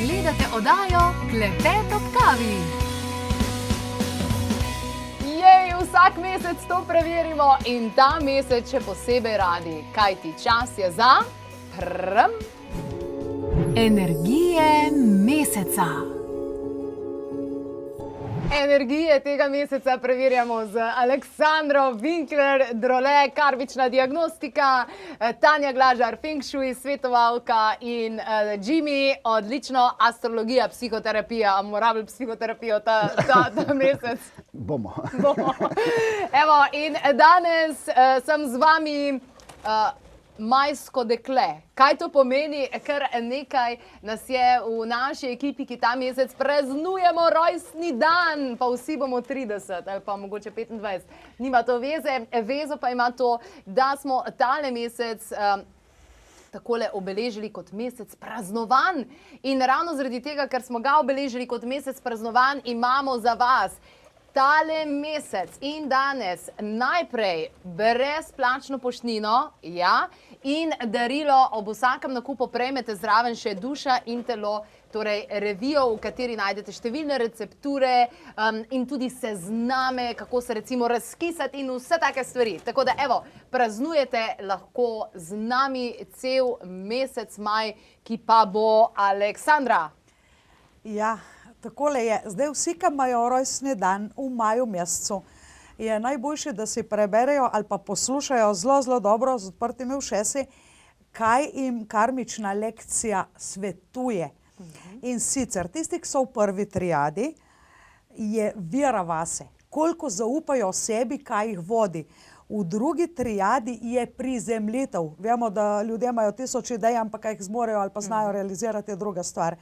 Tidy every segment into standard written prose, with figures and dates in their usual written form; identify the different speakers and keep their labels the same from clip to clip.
Speaker 1: Gledate oddajo Klepet ob kavi.
Speaker 2: Vsak mesec to preverimo in ta mesec še posebej radi, kajti čas je za
Speaker 1: Energije meseca.
Speaker 2: Energije tega meseca preverjamo z Aleksandro Winkler, Drole, karmična diagnostika, Tanja Glažar, Feng Shui, svetovalka in Jimmy, odlično, astrologija, psihoterapija. A bomo rabili psihoterapijo ta mesec?
Speaker 3: Bomo.
Speaker 2: Evo, in danes sem z vami majsko dekle. Kaj to pomeni? Ker nekaj nas je v naši ekipi, ki ta mesec praznujemo rojstni dan, pa vsi bomo 30 ali pa mogoče 25. Nima to veze. Vezo pa ima to, da smo tale mesec takole obeležili kot mesec praznovanj. In ravno zaradi tega, ker smo ga obeležili kot mesec praznovanj, imamo za vas tale mesec in danes najprej brezplačno poštnino, ja, in darilo ob vsakem nakupu prejmete zraven še Duša in telo, torej revijo, v kateri najdete številne recepture in tudi sezname, kako se recimo razkisati in vse take stvari. Tako da evo, praznujete lahko z nami cel mesec maj, ki pa bo Aleksandra.
Speaker 4: Ja, takole je. Zdaj vsi, ki imajo rojstni dan v maju mesecu, je najboljše, da si preberejo ali pa poslušajo zelo dobro z odprtimi ušesi, kaj jim karmična lekcija svetuje. In sicer tisti, ki so v prvi triadi, je vera vase, koliko zaupajo sebi, kaj jih vodi. V drugi triadi je prizemljitev. Vemo, da ljudje imajo 1000 idej, ampak jih zmorejo ali pa znajo realizirati, je druga stvar.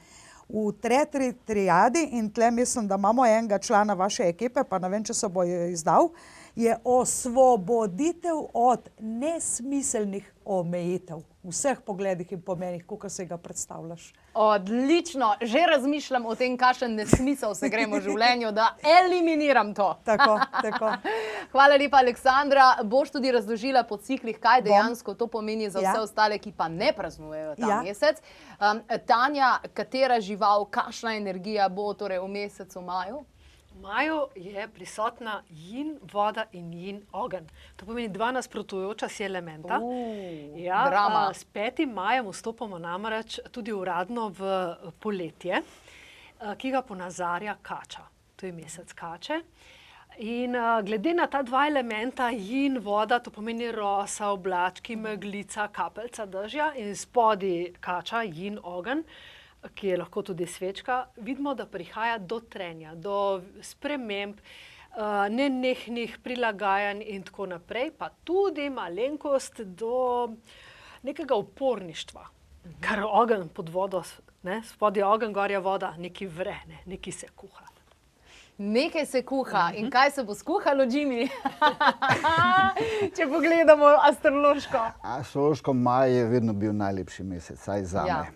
Speaker 4: V tretji triadi, in tle mislim, da imamo enega člana vaše ekipe, pa ne vem, če se bo izdal, je osvoboditev od nesmiselnih omejitev. V vseh pogledih in pomenih, kakor si ga predstavljaš.
Speaker 2: Odlično. Že razmišljam o tem, kakšen nesmisel se gremo v življenju, da eliminiram to.
Speaker 4: Tako.
Speaker 2: Hvala lepa, Aleksandra. Boš tudi razložila po ciklih, kaj dejansko to pomeni za vse ostale, ki pa ne praznujejo ta mesec. Tanja, katera žival, kakšna energija bo torej v mesecu maju?
Speaker 5: V maju je prisotna jin voda in jin ogenj. To pomeni dva nasprotujoča si elementa.
Speaker 2: Drama.
Speaker 5: S 5. majem vstopamo namreč tudi uradno v poletje, ki ga ponazarja kača. To je mesec kače. In glede na ta dva elementa, jin voda, to pomeni rosa, oblački, meglica, kapljica dežja, in spodaj kača, jin ogenj, ki je lahko tudi svečka, vidimo, da prihaja do trenja, do sprememb, nenehnih prilagajanj in tako naprej, pa tudi malenkost do nekega uporništva. Ker ogenj pod vodo, spodaj ogenj, gor je voda, nekaj vre, nekaj se kuha.
Speaker 2: Nekaj se kuha. In kaj se bo skuhalo, Jimmy? Če pogledamo astrološko.
Speaker 3: Astrološko maj je vedno bil najlepši mesec, saj zame.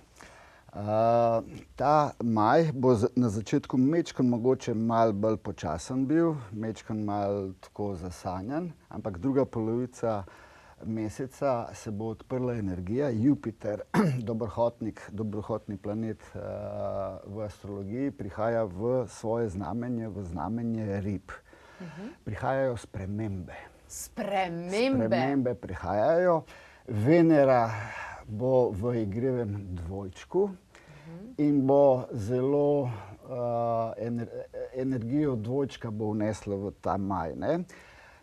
Speaker 3: Ta maj bo na začetku mečkan mogoče malo bolj počasen bil, mečkan malo tako zasanjan, ampak druga polovica meseca se bo odprla energija. Jupiter, dobrohotni planet v astrologiji, prihaja v svoje znamenje, v znamenje rib. Prihajajo spremembe.
Speaker 2: Spremembe
Speaker 3: prihajajo. Venera bo v igrivem dvojčku in bo zelo energijo dvojčka bo vnesla v ta maj.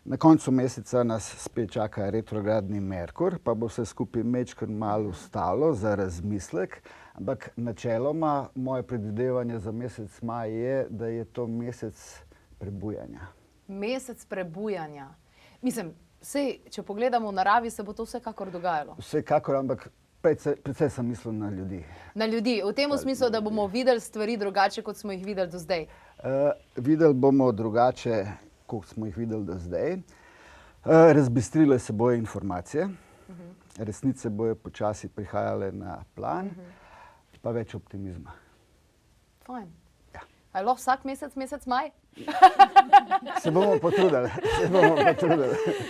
Speaker 3: Na koncu meseca nas spet čaka retrogradni Merkur, pa bo vse skupaj mečkan malo ustalo za razmislek, ampak načeloma moje predvidevanje za mesec maj je, da je to mesec prebujanja.
Speaker 2: Mesec prebujanja. Mislim, sej, če pogledamo v naravi, se bo to vsekakor dogajalo.
Speaker 3: Vsekakor, ampak predvsej sem mislil na ljudi.
Speaker 2: Na ljudi. V tem smislu, da bomo videli stvari drugače, kot smo jih videli do zdaj.
Speaker 3: Videli bomo drugače, kot smo jih videli do zdaj. Razbistrile se bojo informacije, resnice bojo počasi prihajale na plan, pa več optimizma.
Speaker 2: Fajn. A je lahko vsak mesec maj?
Speaker 3: Se bomo potrudili.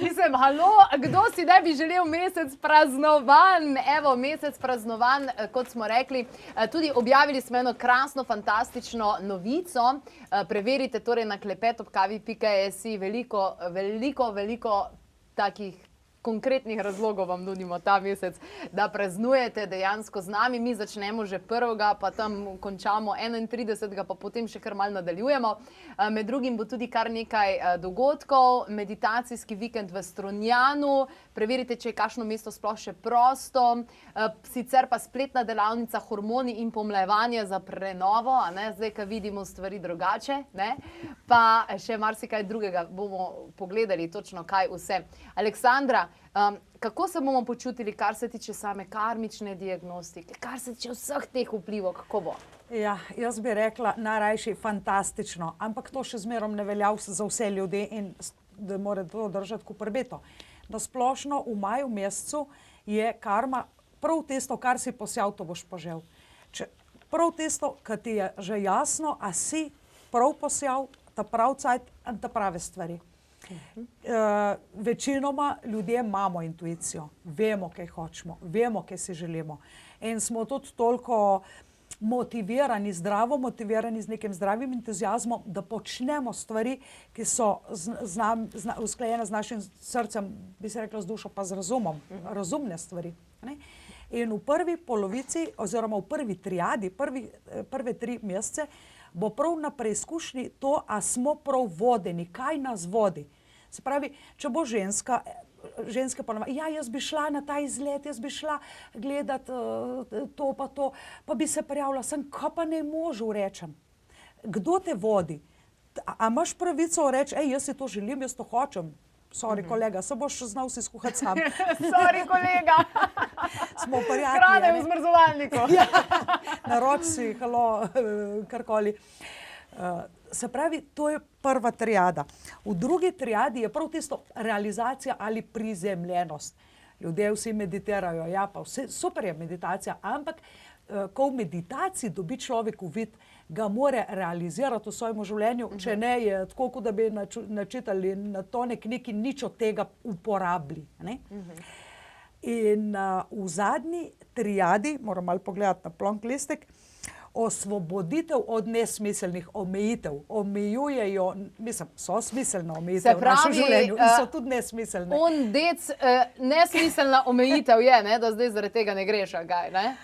Speaker 2: Mislim, halo, kdo si ne bi želel mesec praznovanj? Evo, mesec praznovanj, kot smo rekli, tudi objavili smo eno krasno, fantastično novico. Preverite torej na klepetobkavi.js, veliko takih konkretnih razlogov vam nudimo ta mesec, da praznujete dejansko z nami. Mi začnemo že 1., pa tam končamo 31., pa potem še kar malo nadaljujemo. Med drugim bo tudi kar nekaj dogodkov, meditacijski vikend v Strunjanu, preverite, če je kakšno mesto sploh še prosto, sicer pa spletna delavnica Hormoni in pomlajevanje za prenovo, a ne, zdaj, ko vidimo stvari drugače, ne, pa še marsikaj drugega bomo pogledali, točno kaj vse. Aleksandra, kako se bomo počutili, kar se tiče same karmične diagnostike, kar se tiče vseh teh vplivov, kako bo?
Speaker 4: Ja, jaz bi rekla najrajši fantastično, ampak to še zmerom ne velja za vse ljudi in da mora to držati kot prbeto. Na splošno v maju mesecu je karma prav tisto, kar si posjal, to boš požel. Prav tisto, kar ti je že jasno, a si prav posjal, ta prav cajt in ta prave stvari. Večinoma ljudje imamo intuicijo, vemo, kaj hočemo, vemo, kaj si želimo in smo tudi toliko motivirani, zdravo motivirani z nekim zdravim entuziazmom, da počnemo stvari, ki so usklajene z našim srcem, bi se rekla z dušo, pa z razumom, razumne stvari. Ne? In v prvi polovici oziroma v prvi triadi, prve 3 mesece bo prav na preizkušnji to, a smo prav vodeni, kaj nas vodi. Se pravi, če bo ženska ponavadi, ja, jaz bi šla na ta izlet, jaz bi šla gledat to, pa bi se prijavila, sem, kaj pa ne možu rečem. Kdo te vodi? A imaš pravico reči, jaz si to želim, jaz to hočem. Sorry, kolega, se boš znal si skuhati sam.
Speaker 2: Sorry, kolega.
Speaker 4: Smo prijatelji.
Speaker 2: Hrane v zmrzovalniku.
Speaker 4: Ja, naroč si, halo, karkoli. Se pravi, to je prva triada. V drugi triadi je prav tisto realizacija ali prizemljenost. Ljudje vsi meditirajo, ja, pa vse, super je meditacija, ampak ko v meditaciji dobi človek uvid, ga mora realizirati v svojem življenju, če ne je tako, kot da bi načitali na tone knjig in nič od tega uporabili. Ne? In v zadnji triadi, moram malo pogledati na plonk listek, osvoboditev od nesmiselnih omejitev. Omejujejo, mislim, so smiselne omejitev v našem življenju in so tudi nesmiselne.
Speaker 2: Nesmiselna omejitev je, ne, da zdaj zaradi tega ne greš, kaj, ne?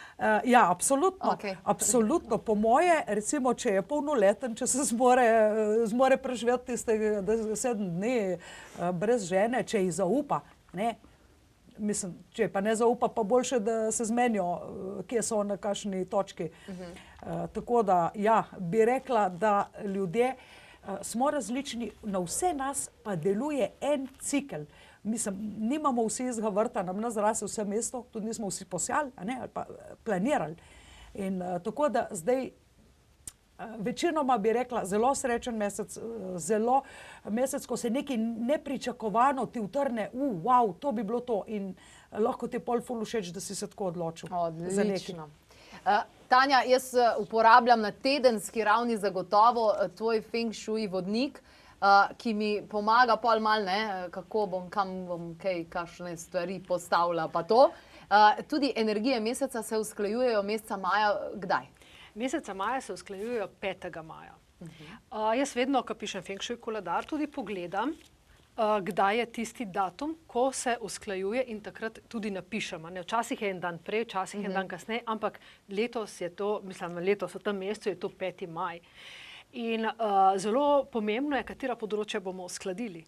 Speaker 4: Ja, absolutno.
Speaker 2: Okay.
Speaker 4: Absolutno. Po moje, recimo, če je polnoleten, če se zmore preživeti tistega 7 dni brez žene, če ji zaupa, ne? Mislim, če pa ne zaupa, pa boljše, da se zmenijo, kje so na kakšni točki. Tako da, ja, bi rekla, da ljudje smo različni, na vse nas pa deluje en cikel. Mislim, nimamo vsi izga vrta, nam nas zrase vse mesto, tudi nismo vsi posjali, ali pa planirali. In tako da zdaj večinoma bi rekla zelo srečen mesec, zelo mesec, ko se nekaj nepričakovano ti utrne, wow, to bi bilo to in lahko ti je pol ful všeč, da si se tako odločil.
Speaker 2: Odlično. Tanja, jaz uporabljam na tedenski ravni zagotovo tvoj Feng Shui vodnik, ki mi pomaga pol malo, ne, kako bom, kam bom, kakšne stvari postavila pa to. Tudi energije meseca se usklajujejo meseca maja, kdaj?
Speaker 5: Meseca maja se usklajujejo 5. maja. Jaz vedno, ko pišem Feng Shui koledar, tudi pogledam, kdaj je tisti datum, ko se usklajuje in takrat tudi napišem. Včasih je en dan prej, včasih je en dan kasneje, ampak letos je to, mislim, letos v tem mesecu je to 5. maj. In zelo pomembno je, katera področja bomo uskladili.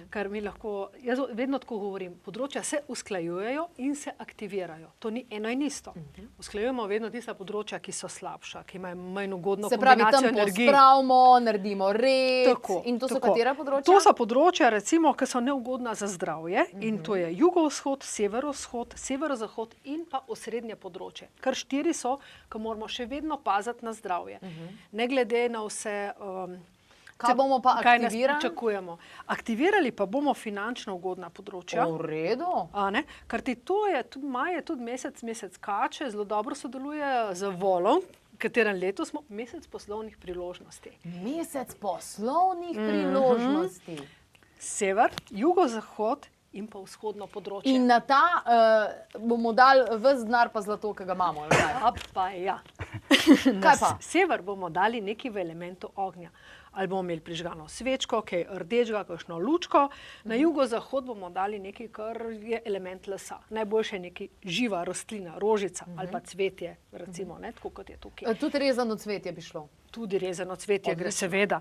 Speaker 5: Ker mi lahko, jaz vedno tako govorim, področja se usklajujejo in se aktivirajo. To ni eno in isto. Usklajujemo vedno tista področja, ki so slabša, ki imajo manj ugodno kombinacijo energij. Se pravi, tam pospravimo, naredimo red. Tako, in to so katera področja? To so področja, recimo, ki so neugodna za zdravje in to je jugovzhod, severovzhod, severozahod in pa osrednje področje. Kar 4 so, ki moramo še vedno paziti na zdravje. Ne glede na vse
Speaker 2: kaj bomo pa aktivirali?
Speaker 5: Kaj nas pričakujemo. Aktivirali pa bomo finančno ugodna področja.
Speaker 2: V redu.
Speaker 5: Ker ti to je, maj je tudi mesec kače, zelo dobro sodeluje z volom, katerem letu smo? Mesec poslovnih priložnosti.
Speaker 2: Mesec poslovnih priložnosti.
Speaker 5: Sever, jugozahod in pa vzhodno področje.
Speaker 2: In na ta bomo dali ves denar pa zlato, ki ga imamo. ali kaj?
Speaker 5: A pa ja.
Speaker 2: Kaj pa?
Speaker 5: Sever bomo dali nekaj v elementu ognja. Ali bomo imeli prižgano svečko, kaj rdečega, kakšno lučko. Na jugozahod bomo dali nekaj, kar je element lesa. Najboljše je nekaj živa rastlina, rožica ali pa cvetje, recimo, ne, tako kot je tukaj.
Speaker 2: Tudi rezano cvetje bi šlo.
Speaker 5: Tudi rezano cvetje gre seveda.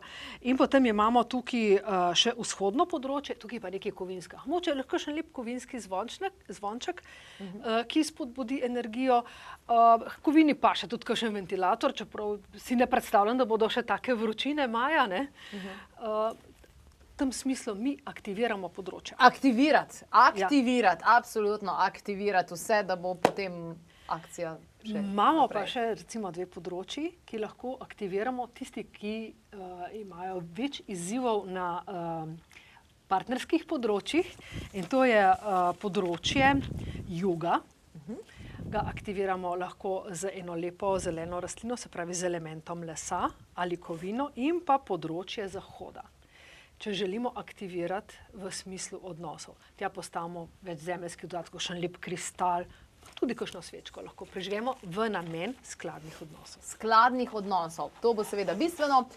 Speaker 5: In potem imamo tukaj še vzhodno področje, tukaj pa nekaj kovinska. Moče je lahko še lep kovinski zvonček, ki spodbudi energijo. Kovini pa še tudi kakšen ventilator, čeprav si ne predstavljam, da bodo še take vročine maja, ne. V tem smislu mi aktiviramo področje.
Speaker 2: Aktivirati, absolutno aktivirati vse, da bo potem akcija še
Speaker 5: Imamo pa
Speaker 2: naprej.
Speaker 5: še recimo dve področji, ki lahko aktiviramo tisti, ki imajo več izzivov na partnerskih področjih, in to je področje juga. Ga aktiviramo lahko z eno lepo zeleno rastlino, se pravi z elementom lesa ali kovino, in pa področje zahoda. Če želimo aktivirati v smislu odnosov, tja postavimo več zemeljskih dodatkov, še en lep kristal, tudi kakšno svečko lahko prižgemo v namen skladnih odnosov.
Speaker 2: Skladnih odnosov. To bo seveda bistveno.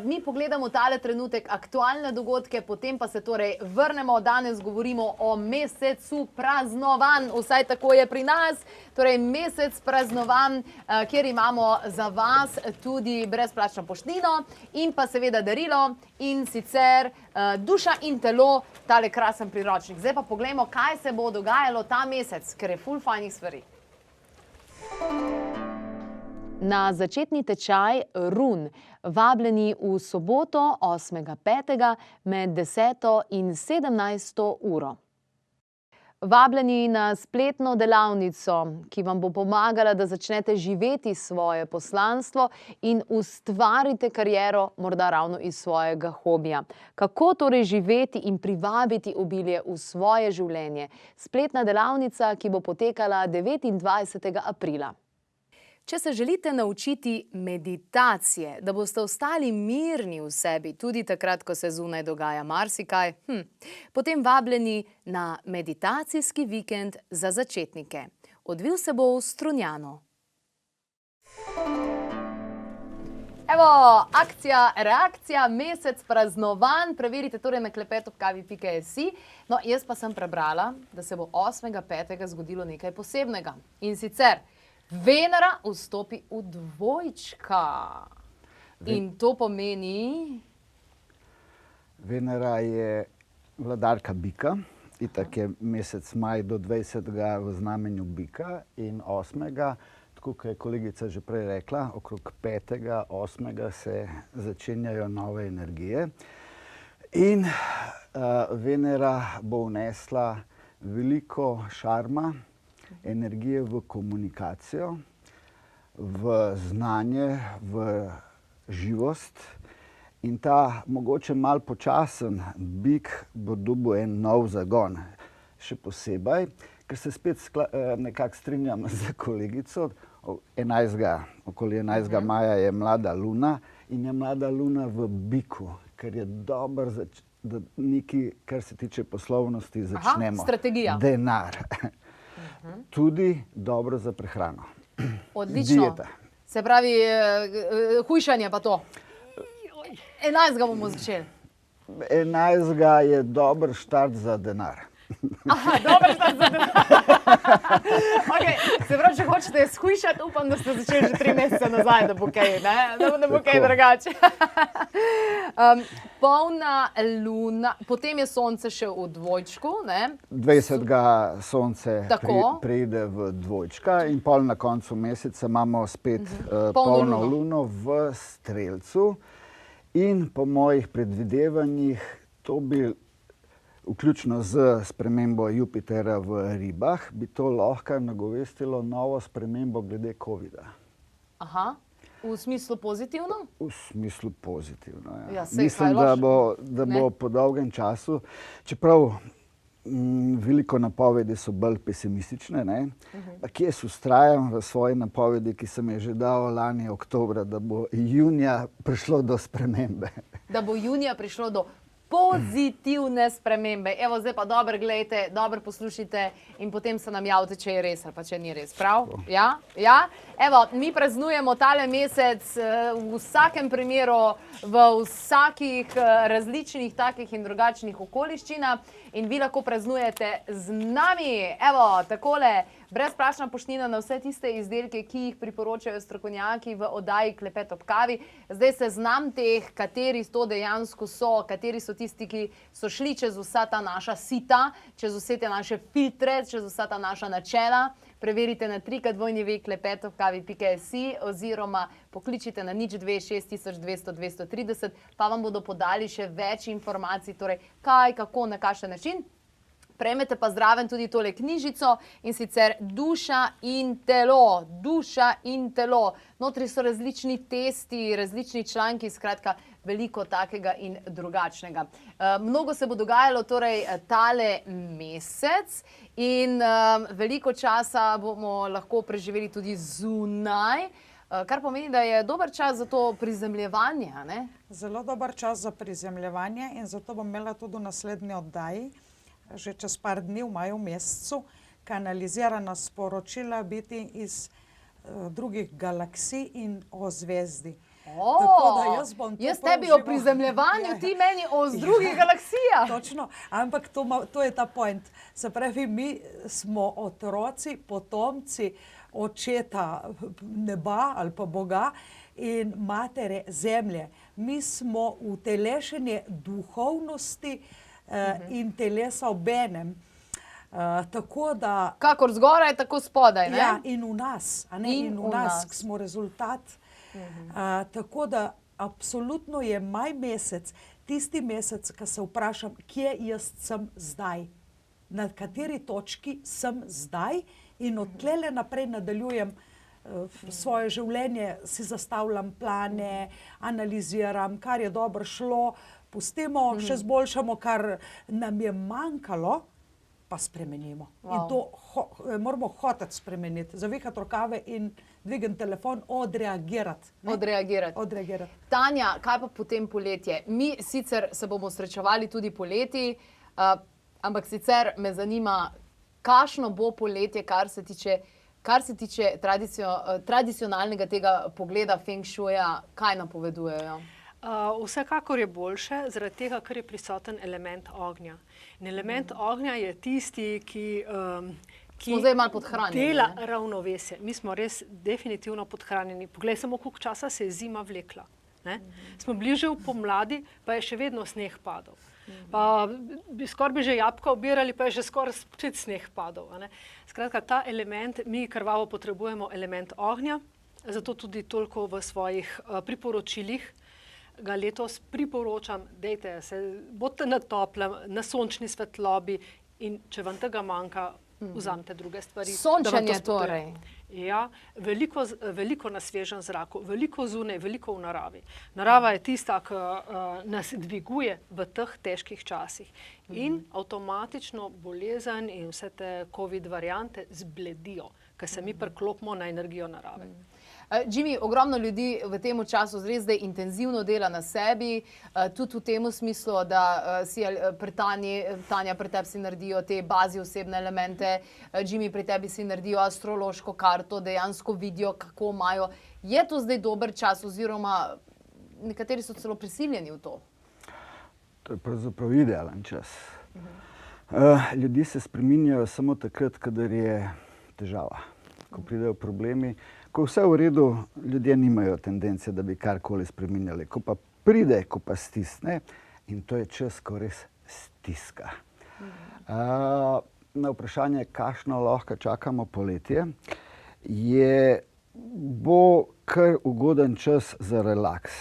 Speaker 2: Mi pogledamo tale trenutek aktualne dogodke, potem pa se torej vrnemo. Danes govorimo o mesecu praznovanj, vsaj tako je pri nas. Torej mesec praznovanj, kjer imamo za vas tudi brezplačno poštnino in pa seveda darilo, in sicer Duša in telo, tale krasen priročnik. Zdaj pa poglejmo, kaj se bo dogajalo ta mesec, ker je ful fajnih stvari. Na začetni tečaj run, vabljeni v soboto 8.5. med 10. in 17. uro. Vabljeni na spletno delavnico, ki vam bo pomagala, da začnete živeti svoje poslanstvo in ustvarite kariero morda ravno iz svojega hobija. Kako torej živeti in privabiti obilje v svoje življenje? Spletna delavnica, ki bo potekala 29. aprila. Če se želite naučiti meditacije, da boste ostali mirni v sebi, tudi takrat, ko se zunaj dogaja marsikaj, potem vabljeni na meditacijski vikend za začetnike. Odvil se bo v Strunjanu. Evo, akcija, reakcija, mesec praznovanj. Preverite torej na klepetobkavi.si. No, jaz pa sem prebrala, da se bo 8.5. zgodilo nekaj posebnega. In sicer Venera vstopi v dvojčka. In to pomeni...
Speaker 3: Venera je vladarka bika, itak je mesec maj do 20. v znamenju bika in 8. tako kot je kolegica že prej rekla, okrog 5. 8. se začenjajo nove energije. In Venera bo vnesla veliko šarma, energije v komunikacijo, v znanje, v živost. In ta mogoče malo počasen bik bo dobil en nov zagon. Še posebej, ker se spet nekako strinjam z kolegico, okoli 11. maja je mlada luna in je mlada luna v biku, ker je dobro, da nekaj, kar se tiče poslovnosti, začnemo.
Speaker 2: Strategija.
Speaker 3: Denar. Tudi dobro za prehrano.
Speaker 2: Odlično.
Speaker 3: Dieta.
Speaker 2: Se pravi, hujšanje pa to. 11. bomo začeli.
Speaker 3: 11. je dober štart za denar.
Speaker 2: Aha, dober štart za denar. Okay. Se pravi, če hočete shujšati, upam, da ste začeli že 3 mesece nazaj, da bo kaj, ne? Da bo kaj drugače. Polna luna, potem je sonce še v dvojčku, ne?
Speaker 3: 20. sonce
Speaker 2: Tako.
Speaker 3: preide v dvojčka in pol na koncu meseca imamo spet polno luno v strelcu. In po mojih predvidevanjih to bi, vključno z spremembo Jupitera v ribah, bi to lahko nagovestilo novo spremembo glede covida.
Speaker 2: Aha, v smislu pozitivno?
Speaker 3: V smislu pozitivno, ja.
Speaker 2: Ja, saj,
Speaker 3: Mislim,
Speaker 2: kaj
Speaker 3: da bo po dolgem času, čeprav Veliko napovedi so bolj pesimistične, ne? Ampak jaz vztrajam v svoji napovedi, ki sem je že dal lani oktobra, da bo junija prišlo do spremembe.
Speaker 2: Da bo junija prišlo do pozitivne spremembe. Evo, zdaj pa dobro gledajte, dobro poslušajte in potem se nam javite, če je res ali pa če ni res. Prav? Ja? Ja? Evo, mi praznujemo tale mesec v vsakem primeru, v vsakih različnih takih in drugačnih okoliščinah in vi lahko praznujete z nami. Evo, takole, brezplačna poštnina na vse tiste izdelke, ki jih priporočajo strokovnjaki v oddaji Klepet ob kavi. Zdaj se znam teh, kateri to dejansko so, kateri so tisti, ki so šli čez vsa ta naša sita, čez vse te naše filtre, čez vsa ta naša načela. Preverite na www.klepetobkavi.si oziroma pokličite na 026200 pa vam bodo podali še več informacij, torej kaj, kako, na kakšen način. Prejmete pa zraven tudi tole knjižico in sicer Duša in telo. Duša in telo. Notri so različni testi, različni članki, skratka veliko takega in drugačnega. Mnogo se bo dogajalo torej tale mesec in veliko časa bomo lahko preživeli tudi zunaj, kar pomeni, da je dober čas za to prizemljevanje, ne?
Speaker 4: Zelo dober čas za prizemljevanje in zato bom imela tudi v naslednji oddaji, že čez par dni v maju mesecu, kanalizirana sporočila biti iz drugih galaksij in o zvezdi. Tako da jaz bom to
Speaker 2: jaz tebi o
Speaker 4: použivala.
Speaker 2: prizemljevanju, ti meni o drugih galaksijah.
Speaker 4: Točno, ampak to je ta point. Se pravi, mi smo otroci, potomci očeta neba ali pa Boga in matere zemlje. Mi smo utelešenje duhovnosti in telesa obenem. Tako da...
Speaker 2: Kakor zgoraj, tako spodaj, ne?
Speaker 4: Ja, in v nas, a ne?
Speaker 2: In
Speaker 4: In
Speaker 2: v
Speaker 4: v nas,
Speaker 2: nas.
Speaker 4: ki smo rezultat. Tako da absolutno je maj mesec tisti mesec, ko se vprašam, kje jaz sem zdaj, na kateri točki sem zdaj in od tlele naprej nadaljujem svoje življenje, si zastavljam plane, analiziram, kar je dobro šlo, pustimo, še zboljšamo, kar nam je manjkalo, pa spremenimo. In to moramo hoteti spremeniti, zavihati rokave in dvigniti telefon, odreagirati.
Speaker 2: Odreagirati. Tanja, kaj pa potem poletje? Mi sicer se bomo srečevali tudi poleti, ampak sicer me zanima, kakšno bo poletje, kar se tiče tradicionalnega tega pogleda Feng Shuija, kaj napovedujejo?
Speaker 5: Vsekakor je boljše, zaradi tega, ker je prisoten element ognja. In element ognja je tisti, ki
Speaker 2: Smo zdaj malo podhranjeni,
Speaker 5: dela
Speaker 2: ne?
Speaker 5: ravnovesje. Mi smo res definitivno podhranjeni. Poglej, samo koliko časa se je zima vlekla. Ne? Smo bili že v pomladi, pa je še vedno sneg padal. Pa skoraj bi že jabolka obirali, pa je že skoraj spet sneg padal. A ne? Skratka, ta element, mi krvavo potrebujemo element ognja, zato tudi toliko v svojih priporočilih ga letos priporočam, dejte se, bodite na toplem, na sončni svetlobi in če vam tega manjka, vzamite druge stvari.
Speaker 2: Sončenje torej.
Speaker 5: Ja, veliko na svežem zraku, veliko zunaj, veliko v naravi. Narava je tista, ki nas dviguje v teh težkih časih. In avtomatično bolezen in vse te COVID variante zbledijo, ker se mi priklopimo na energijo narave.
Speaker 2: Jimmy, ogromno ljudi v tem času res zdaj intenzivno dela na sebi, tudi v tem smislu, da si pri Tanja pri tebi si naredijo te bazi osebne elemente, Jimmy pri tebi si naredijo astrološko karto, dejansko vidijo, kako imajo. Je to zdaj dober čas oziroma nekateri so celo prisiljeni v to?
Speaker 3: To je pravzaprav idealen čas. Ljudje se spreminjajo samo takrat, kadar je težava, ko pridejo problemi. Ko vse v redu, ljudje nimajo tendence, da bi karkoli spreminjali. Ko pa pride, ko pa stisne, in to je čas, ko res stiska. Na vprašanje, kakšno lahko čakamo poletje, bo kar ugoden čas za relaks.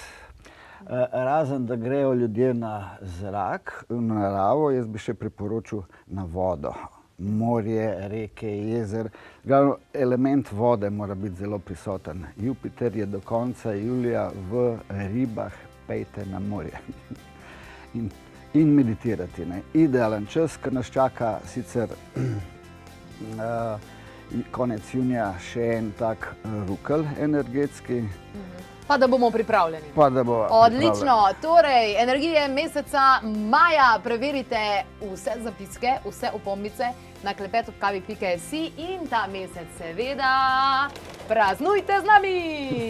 Speaker 3: Razen, da grejo ljudje na zrak, v naravo, jaz bi še priporočil na vodo. Morje, reke, jezer. Element vode mora biti zelo prisoten. Jupiter je do konca julija v Ribah, pejte na morje. In in meditirati. Ne. Idealen čas, ker nas čaka sicer konec junija še en tak rukelj energetski.
Speaker 2: Pa da bomo pripravljeni.
Speaker 3: Pa da bo
Speaker 2: Odlično. Torej, energije meseca maja. Preverite vse zapiske, vse opomnice na klepetobkavi.si in ta mesec seveda praznujte z nami!